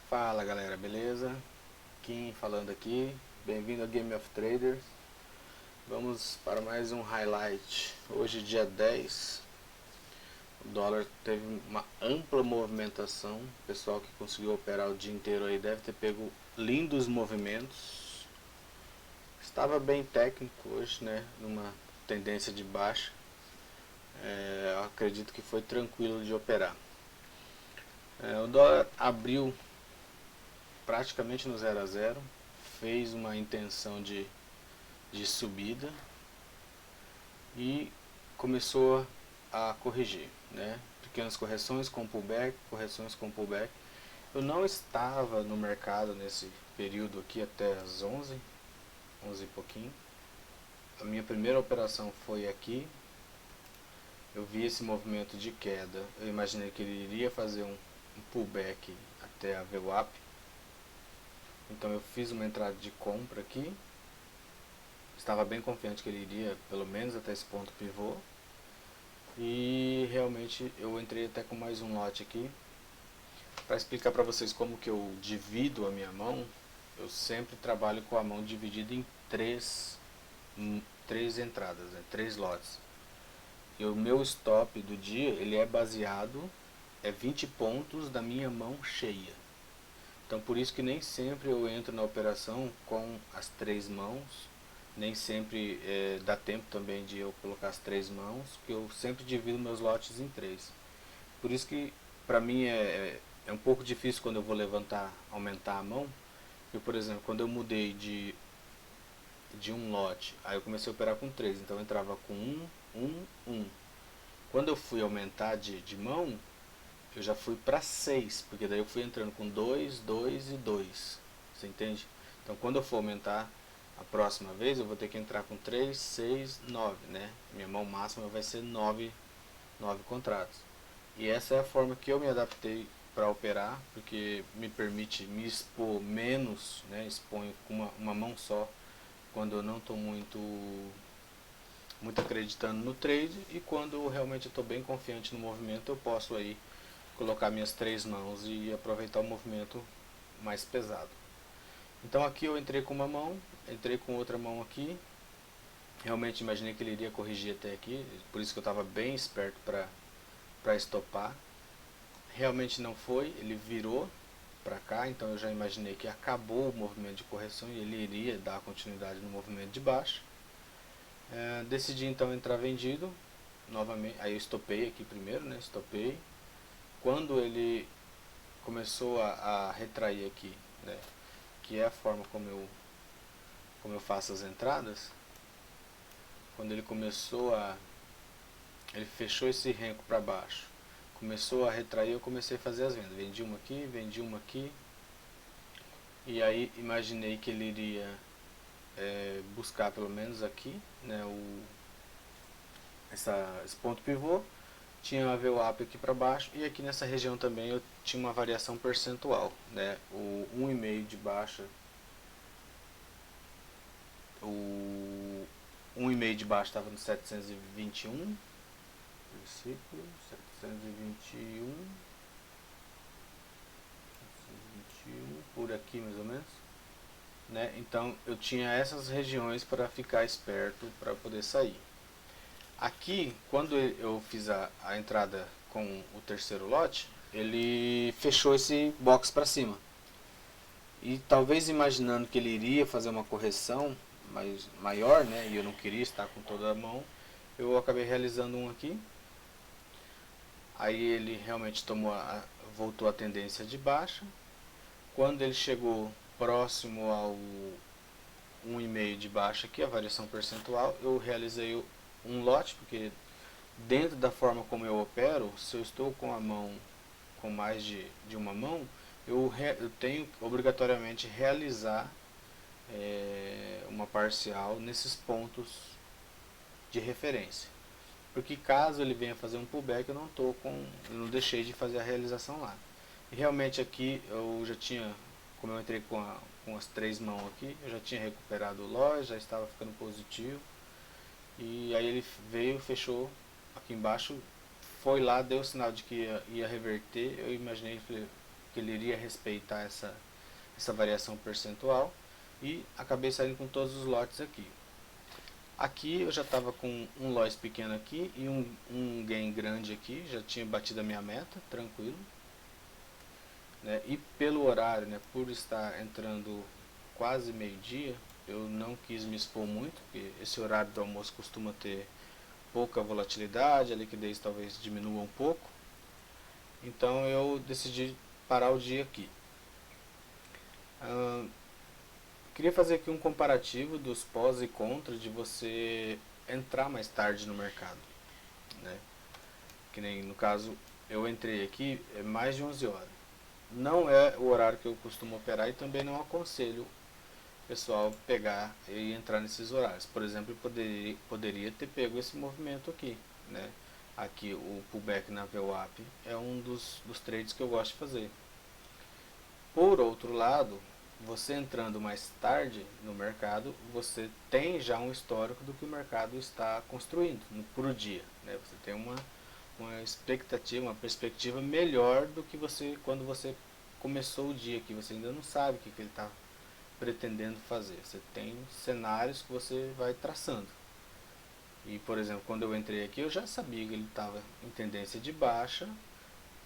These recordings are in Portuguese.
Fala galera, beleza? Kim falando aqui, bem-vindo ao Game of Traders. Vamos para mais um highlight. Hoje dia 10, o dólar teve uma ampla movimentação. O pessoal que conseguiu operar o dia inteiro aí deve ter pego lindos movimentos. Estava bem técnico hoje, né? Numa tendência de baixa. Eu acredito que foi tranquilo de operar. O dólar abriu praticamente no 0 a 0, fez uma intenção de subida e começou a corrigir, né? Pequenas correções com pullback, correções com pullback. Eu não estava no mercado nesse período aqui até as 11 e pouquinho. A minha primeira operação foi aqui. Eu vi esse movimento de queda. Eu imaginei que ele iria fazer um pullback até a VWAP. Então eu fiz uma entrada de compra aqui. Estava bem confiante que ele iria pelo menos até esse ponto pivô. E realmente eu entrei até com mais um lote aqui. Para explicar para vocês como que eu divido a minha mão, eu sempre trabalho com a mão dividida em três entradas, né? 3 lotes. E o meu stop do dia, ele é baseado, 20 pontos da minha mão cheia. Então por isso que nem sempre eu entro na operação com as 3 mãos, nem sempre dá tempo também de eu colocar as 3 mãos, porque eu sempre divido meus lotes em 3. Por isso que para mim é um pouco difícil quando eu vou aumentar a mão. Eu, por exemplo, quando eu mudei de um lote, aí eu comecei a operar com 3, então eu entrava com 1. Quando eu fui aumentar de mão, eu já fui para 6, porque daí eu fui entrando com 2, 2 e 2. Você entende? Então quando eu for aumentar a próxima vez, eu vou ter que entrar com 3, 6, 9, né? Minha mão máxima vai ser 9 contratos. E essa é a forma que eu me adaptei para operar, porque me permite me expor menos, né? Exponho com uma mão só, quando eu não estou muito acreditando no trade, e quando eu realmente estou bem confiante no movimento, eu posso aí colocar minhas 3 mãos e aproveitar o movimento mais pesado. Então aqui eu entrei com uma mão, entrei com outra mão aqui. Realmente imaginei que ele iria corrigir até aqui, por isso que eu estava bem esperto para estopar. Realmente não foi, ele virou para cá, então eu já imaginei que acabou o movimento de correção e ele iria dar continuidade no movimento de baixa. Decidi então entrar vendido novamente, aí eu estopei aqui primeiro, né? Estopei. Quando ele começou a retrair aqui, né? Que é a forma como eu faço as entradas. Quando ele ele fechou esse renco para baixo, começou a retrair, eu comecei a fazer as vendas. Vendi uma aqui, e aí imaginei que ele iria buscar pelo menos aqui, né, esse ponto pivô. Tinha a VWAP aqui para baixo, e aqui nessa região também eu tinha uma variação percentual, né? O 1,5 de baixa, o 1,5 de baixa estava no 721, versículo 721, por aqui mais ou menos, né? Então eu tinha essas regiões para ficar esperto para poder sair. Aqui, quando eu fiz a entrada com o terceiro lote, ele fechou esse box para cima. E talvez imaginando que ele iria fazer uma correção maior, né, e eu não queria estar com toda a mão, eu acabei realizando um aqui. Aí ele realmente voltou à tendência de baixa. Quando ele chegou próximo ao 1,5 de baixa aqui, a variação percentual, eu realizei um lote, porque dentro da forma como eu opero, se eu estou com a mão com mais de uma mão, eu tenho obrigatoriamente realizar uma parcial nesses pontos de referência. Porque caso ele venha fazer um pullback, eu não deixei de fazer a realização lá. E realmente aqui eu já tinha, como eu entrei com as 3 mãos aqui, eu já tinha recuperado o lote, já estava ficando positivo. E aí ele veio, fechou aqui embaixo, foi lá, deu o sinal de que ia reverter. Eu imaginei, falei, que ele iria respeitar essa variação percentual, e acabei saindo com todos os lotes aqui. Aqui eu já estava com um loss pequeno aqui e um gain grande aqui, já tinha batido a minha meta, tranquilo. Né? E pelo horário, né, por estar entrando quase meio-dia, eu não quis me expor muito, porque esse horário do almoço costuma ter pouca volatilidade, a liquidez talvez diminua um pouco. Então eu decidi parar o dia aqui. Queria fazer aqui um comparativo dos pós e contras de você entrar mais tarde no mercado, né? Que nem no caso eu entrei aqui mais de 11 horas. Não é o horário que eu costumo operar e também não aconselho o pessoal pegar e entrar nesses horários. Por exemplo, eu poderia ter pego esse movimento aqui, né? Aqui o pullback na VWAP é um dos trades que eu gosto de fazer. Por outro lado, você entrando mais tarde no mercado, você tem já um histórico do que o mercado está construindo por dia, né? Você tem uma expectativa, uma perspectiva melhor do que você quando você começou o dia, que você ainda não sabe o que ele está pretendendo fazer. Você tem cenários que você vai traçando. E, por exemplo, quando eu entrei aqui, eu já sabia que ele estava em tendência de baixa,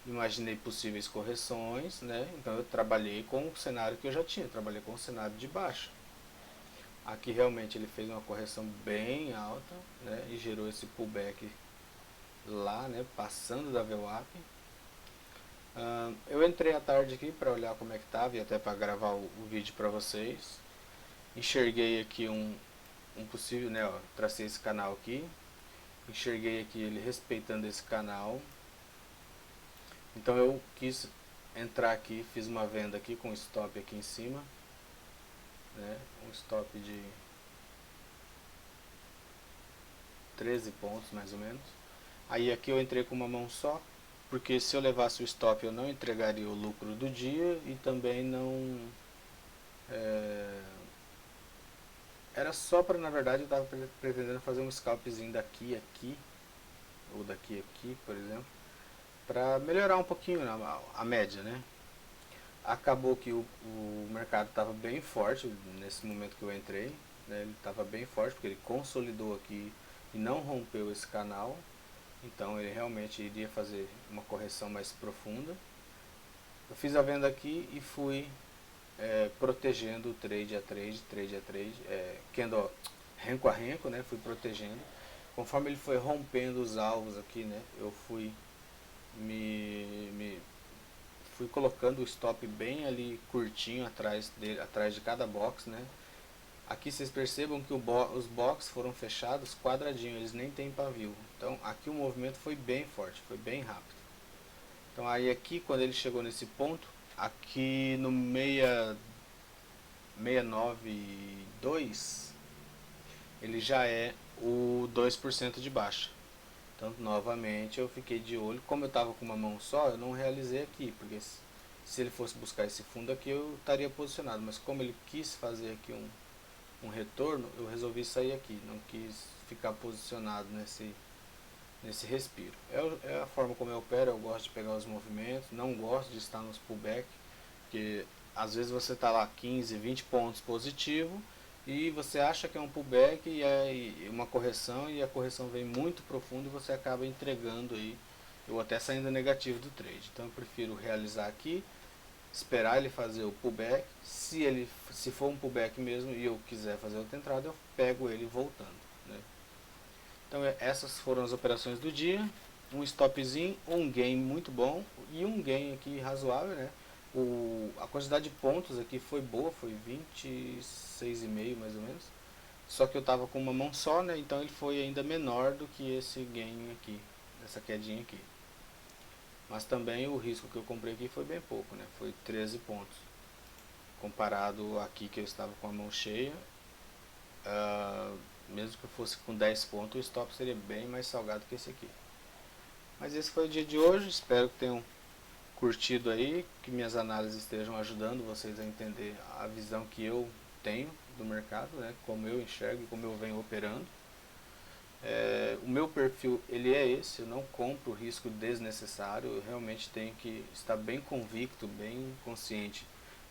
imaginei possíveis correções, né? Então eu trabalhei com o cenário que eu já tinha, trabalhei com o cenário de baixa. Aqui realmente ele fez uma correção bem alta, né? E gerou esse pullback lá, né? Passando da VWAP. Eu entrei à tarde aqui para olhar como é que estava e até para gravar o vídeo para vocês. Enxerguei aqui um possível, né? Ó, tracei esse canal aqui. Enxerguei aqui ele respeitando esse canal. Então eu quis entrar aqui, fiz uma venda aqui com stop aqui em cima, né? Um stop de 13 pontos mais ou menos. Aí aqui eu entrei com uma mão só, porque se eu levasse o stop eu não entregaria o lucro do dia e também não... Era só para, na verdade, eu estava pretendendo fazer um scalpzinho daqui a aqui, ou daqui a aqui, por exemplo, para melhorar um pouquinho a média, né? Acabou que o mercado estava bem forte nesse momento que eu entrei, né? Ele estava bem forte porque ele consolidou aqui e não rompeu esse canal, então ele realmente iria fazer uma correção mais profunda. Eu fiz a venda aqui e fui protegendo o trade a trade, candle renco a renco, né? Fui protegendo. Conforme ele foi rompendo os alvos aqui, né? Eu fui fui colocando o stop bem ali curtinho atrás de cada box, né? Aqui vocês percebam que os box foram fechados quadradinho, eles nem tem pavio. Então aqui o movimento foi bem forte, foi bem rápido. Então aí aqui quando ele chegou nesse ponto, aqui no 692, ele já é o 2% de baixa. Então novamente eu fiquei de olho, como eu estava com uma mão só, eu não realizei aqui, porque se ele fosse buscar esse fundo aqui eu estaria posicionado, mas como ele quis fazer aqui um retorno, eu resolvi sair aqui, não quis ficar posicionado nesse respiro. É a forma como eu opero, eu gosto de pegar os movimentos, não gosto de estar nos pullback, porque às vezes você está lá 15, 20 pontos positivo e você acha que é um pullback e é uma correção e a correção vem muito profunda e você acaba entregando aí, ou até saindo negativo do trade. Então eu prefiro realizar aqui, esperar ele fazer o pullback. Se for um pullback mesmo e eu quiser fazer outra entrada, eu pego ele voltando, né? Então essas foram as operações do dia. Um stopzinho, um gain muito bom e um gain aqui razoável, né? A quantidade de pontos aqui foi boa, foi 26,5 mais ou menos. Só que eu estava com uma mão só, né? Então ele foi ainda menor do que esse gain aqui, essa quedinha aqui. Mas também o risco que eu comprei aqui foi bem pouco, né? Foi 13 pontos. Comparado aqui que eu estava com a mão cheia, mesmo que eu fosse com 10 pontos, o stop seria bem mais salgado que esse aqui. Mas esse foi o dia de hoje, espero que tenham curtido aí, que minhas análises estejam ajudando vocês a entender a visão que eu tenho do mercado, né? Como eu enxergo e como eu venho operando. O meu perfil ele é esse, eu não compro risco desnecessário, eu realmente tenho que estar bem convicto, bem consciente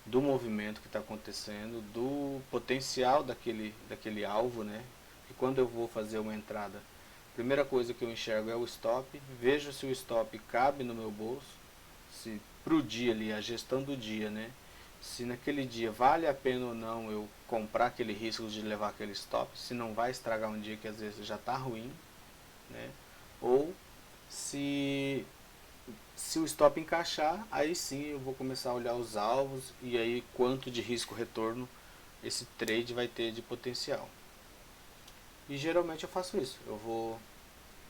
do movimento que está acontecendo, do potencial daquele alvo, né? E quando eu vou fazer uma entrada, a primeira coisa que eu enxergo é o stop, vejo se o stop cabe no meu bolso, se pro dia ali, a gestão do dia, né? Se naquele dia vale a pena ou não eu comprar aquele risco de levar aquele stop, se não vai estragar um dia que às vezes já está ruim, né? Ou se o stop encaixar, aí sim eu vou começar a olhar os alvos e aí quanto de risco retorno esse trade vai ter de potencial. E geralmente eu faço isso.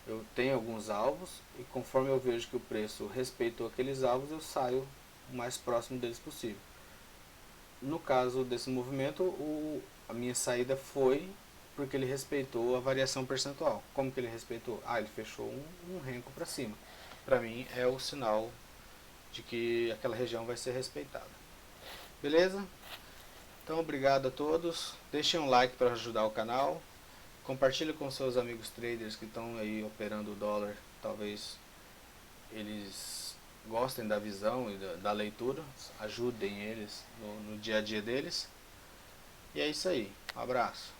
Eu tenho alguns alvos e conforme eu vejo que o preço respeitou aqueles alvos, eu saio o mais próximo deles possível. No caso desse movimento, a minha saída foi porque ele respeitou a variação percentual. Como que ele respeitou? Ele fechou um renco para cima. Para mim é o sinal de que aquela região vai ser respeitada. Beleza? Então obrigado a todos. Deixem um like para ajudar o canal. Compartilhe com seus amigos traders que estão aí operando o dólar. Talvez eles gostem da visão e da leitura. Ajudem eles no dia a dia deles. E é isso aí. Um abraço.